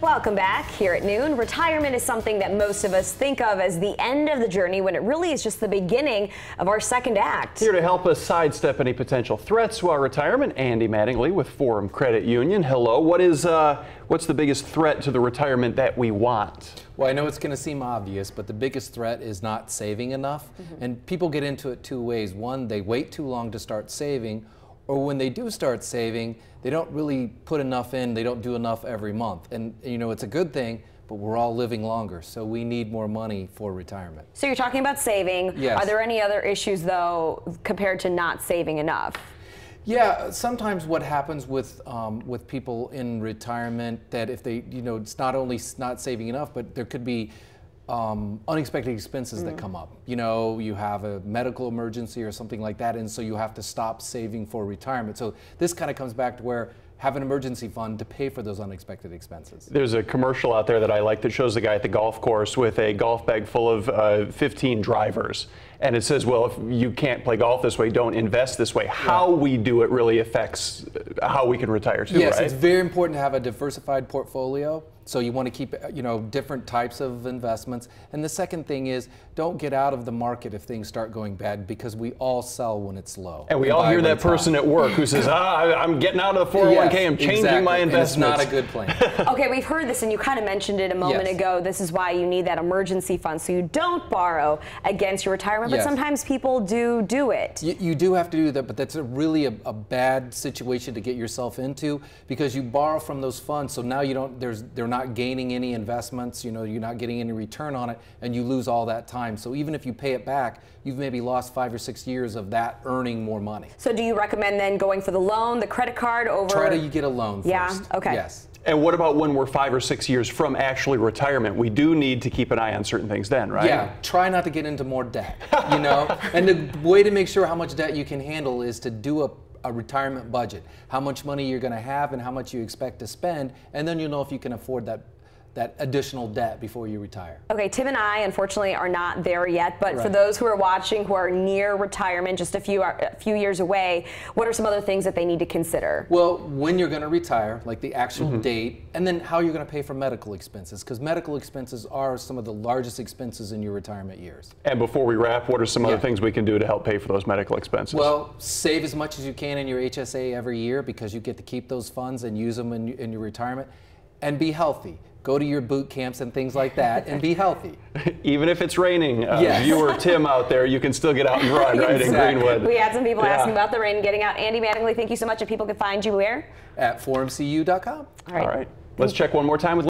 Welcome back. Here at noon, retirement is something that most of us think of as the end of the journey when it really is just the beginning of our second act. Here to help us sidestep any potential threats to our retirement, Andy Mattingly with Forum Credit Union. Hello. What's the biggest threat to the retirement that we want? Well, I know it's going to seem obvious, but the biggest threat is not saving enough. And people get into it two ways. One, they wait too long to start saving, or when they do start saving, they don't really put enough in, they don't do enough every month. And you know, it's a good thing, but we're all living longer, so we need more money for retirement. So you're talking about saving. Yes. Are there any other issues, though, compared to not saving enough? Yeah, sometimes what happens with people in retirement, that if they, you know, it's not only not saving enough, but there could be unexpected expenses that come up. You know, you have a medical emergency or something like that, and so you have to stop saving for retirement. So this kind of comes back to where have an emergency fund to pay for those unexpected expenses. There's a commercial out there that I like that shows the guy at the golf course with a golf bag full of 15 drivers. And it says, well, if you can't play golf this way, don't invest this way. How we do it really affects how we can retire too, yes, right? It's very important to have a diversified portfolio. So you want to keep, you know, different types of investments. And the second thing is, don't get out of the market if things start going bad, because we all sell when it's low. And we all hear that person at work who says, I'm getting out of the 401k, I'm changing my investments. And it's not a good plan. Okay, we've heard this, and you kind of mentioned it a moment ago. This is why you need that emergency fund, so you don't borrow against your retirement, but sometimes people do it. You do have to do that, but that's really a bad situation to get yourself into, because you borrow from those funds, so now you don't, they're not gaining any investments, you know, you're not getting any return on it, and you lose all that time. So even if you pay it back, you've maybe lost 5 or 6 years of that earning more money. So do you recommend then going for the loan, the credit card over? Try to get a loan first. Yeah, okay. Yes. And what about when we're 5 or 6 years from actually retirement? We do need to keep an eye on certain things then, right? Yeah, try not to get into more debt, you know? And the way to make sure how much debt you can handle is to do a retirement budget. How much money you're gonna have and how much you expect to spend, and then you'll know if you can afford that additional debt before you retire. Okay, Tim and I, unfortunately, are not there yet, but for those who are watching who are near retirement, just a few years away, what are some other things that they need to consider? Well, when you're going to retire, like the actual date, and then how you're going to pay for medical expenses, because medical expenses are some of the largest expenses in your retirement years. And before we wrap, what are some other things we can do to help pay for those medical expenses? Well, save as much as you can in your HSA every year, because you get to keep those funds and use them in your retirement, and be healthy. Go to your boot camps and things like that and be healthy. Even if it's raining, viewer Tim out there, you can still get out and run, right, in Greenwood. We had some people asking about the rain and getting out. Andy Mattingly, thank you so much. If people can find you where? At forumcu.com. All right. Let's check one more time with